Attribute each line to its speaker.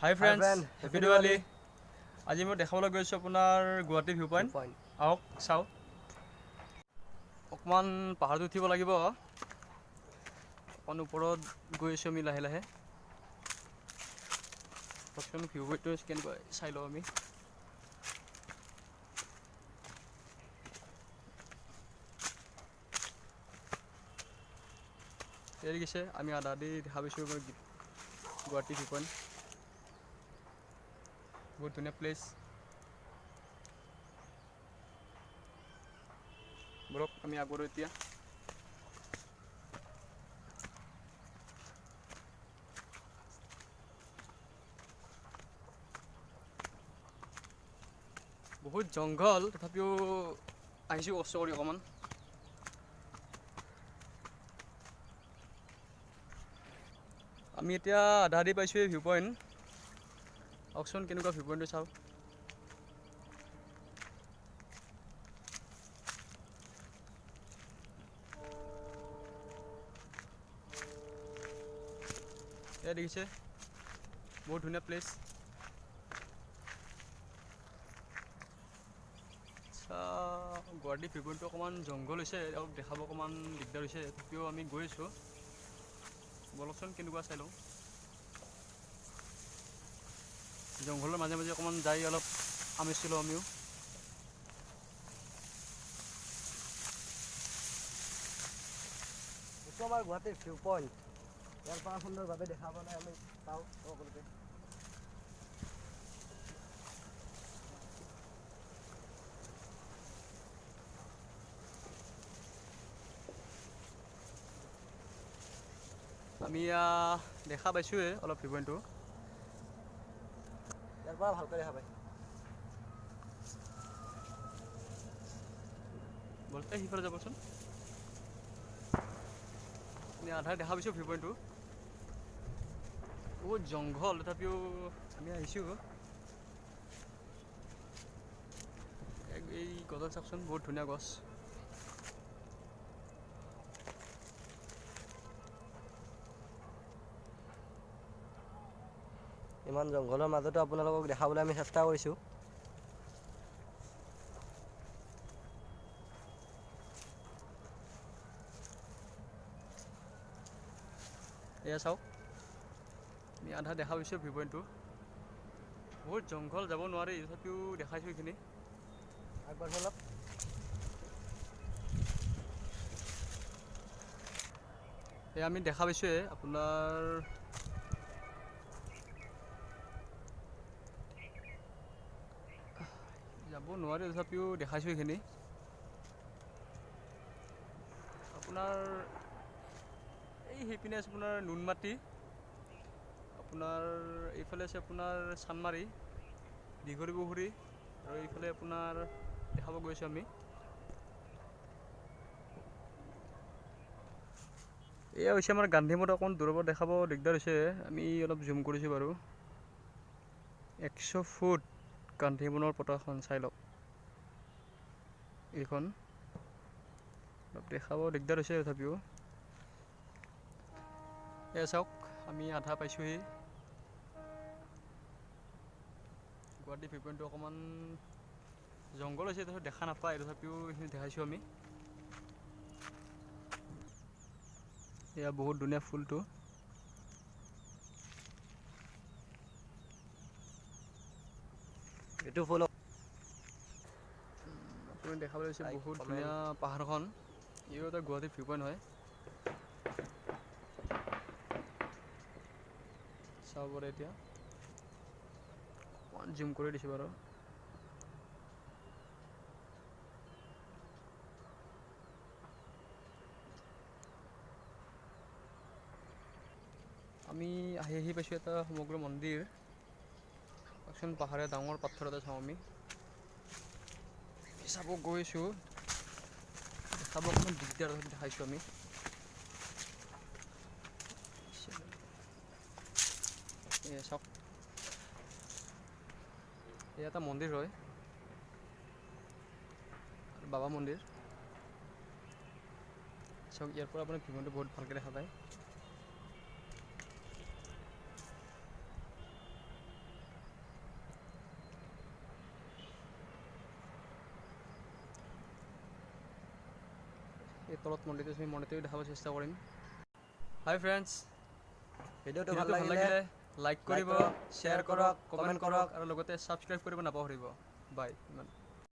Speaker 1: Hi friends, happy Diwali. আজি মই দেখাবলৈ গৈছোঁ আপোনাৰ গুৱাহাটী ভিউ পইণ্ট। আহক চাওঁ। অকণমান পাহাৰটো উঠিব লাগিব। অকণ ওপৰত গৈ আছোঁ আমি লাহে লাহে। প্ৰথম ভিউ পইণ্টটো কেনেকুৱা চাই লওঁ আমি। এৰি গৈছে আমি আধা আধি দেখা পাইছোঁ গুৱাহাটী ভিউ পইণ্ট। বহুত ধুনীয়া প্লেচ। বলক আমি আগবাঢ়ো এতিয়া। বহুত জংঘল তথাপিও আহিছোঁ কষ্ট কৰি অকণমান। আমি এতিয়া আধা আধি পাইছোঁ ভিউ পইণ্ট। আহকচোন কেনেকুৱা ভিউ পইণ্টটো চাওঁ। এয়া দেখিছে বহুত ধুনীয়া প্লেচ। গুৱাহাটী ভিউ পইণ্টটো অকণমান জংঘল হৈছে, অলপ দেখাব অকণমান দিগদাৰ হৈছে, তথাপিও আমি গৈ আছোঁ। বলকচোন কেনেকুৱা চাই লওঁ। জংঘলৰ মাজে মাজে অকণমান যাই অলপ আমেজ লওঁ আমিও।
Speaker 2: এইটো আমাৰ গুৱাহাটীৰ ভিউ পইণ্ট। ইয়াৰ পৰা সুন্দৰভাৱে দেখা পালে আমি পাওঁ সকলোকে।
Speaker 1: আমি দেখা পাইছোঁৱে অলপ ভিউ পইণ্টটো।
Speaker 2: ইয়াৰ পৰা ভালকৈ দেখা পায়।
Speaker 1: বলতে সিফালে যাবচোন। আমি আধা দেখা পাইছোঁ ভিউ পইণ্টটো। বহুত জংঘল তথাপিও আমি আহিছোঁ। এই গছডাল চাওকচোন বহুত ধুনীয়া গছ।
Speaker 2: ইমান জংঘলৰ মাজতো আপোনালোকক দেখাবলৈ আমি চেষ্টা কৰিছোঁ।
Speaker 1: এয়া চাওক আমি আধা দেখা পাইছোঁ ভিউ পইণ্টটো। বহুত জংঘল যাব নোৱাৰি তথাপিও দেখাইছোঁ এইখিনি।
Speaker 2: আগবাঢ়ো অলপ।
Speaker 1: এয়া আমি দেখা পাইছোঁৱে আপোনাৰ যাব নোৱাৰি তথাপিও দেখাইছোঁ এইখিনি। আপোনাৰ এই সেইপিনে আছে আপোনাৰ নুনমাটি, আপোনাৰ এইফালে আছে আপোনাৰ চানমাৰি, দীঘলী পুখুৰী, আৰু এইফালে আপোনাৰ দেখাব গৈছোঁ আমি। এয়া হৈছে আমাৰ গান্ধী মঠ। অকণ দূৰৰ পৰা দেখাব দিগদাৰ হৈছে, আমি অলপ জুম কৰিছোঁ বাৰু। 100 ফুট গান্ধী মঠৰ পতাকাখন চাই লওক। এইখন অলপ দেখাব দিগদাৰ হৈছে তথাপিও। এয়া চাওক আমি আধা পাইছোঁহি। গুৱাহাটী ভিউ পইণ্টটো অকণমান জংঘল হৈছে তথাপিও দেখা নাপায়, তথাপিও এইখিনি দেখাইছোঁ আমি। এয়া বহুত ধুনীয়া ফুলটো।
Speaker 2: এইটো ফুল
Speaker 1: আপুনি দেখাবলৈ লৈছে
Speaker 2: লাইক
Speaker 1: বহুত
Speaker 2: কমেণ্ট
Speaker 1: ধুনীয়া পাহাৰখন। ইও এটা গুৱাহাটীৰ ভিউ পইণ্ট হয়। চাব পাৰে এতিয়া অকণমান জুম কৰি দিছোঁ বাৰু। আমি আহি আহি পাইছোঁ এটা সমগ্ৰ মন্দিৰ। এখন পাহাৰীয়া ডাঙৰ পাথৰ এটা চাওঁ আমি। চাব গৈছোঁ, দেখাব অকণমান দিগদাৰ দেখাইছোঁ আমি। এয়া চাওক এয়া এটা মন্দিৰ হয়, বাবা মন্দিৰ। চাওক ইয়াৰ পৰা আপোনাৰ ভিউ পইণ্টটো বহুত ভালকৈ দেখা পায়। এই তলত মন্দিৰটো আমি মন্দিৰটো দেখাব চেষ্টা কৰিম। হাই ফ্ৰেণ্ডছ,
Speaker 2: ভিডিঅ'টো
Speaker 1: ভিডিঅ'টো ভাল লাগিলে লাইক কৰিব, শ্বেয়াৰ কৰক, কমেণ্ট কৰক আৰু লগতে ছাবস্ক্ৰাইব কৰিব নাপাহৰিব। বাই।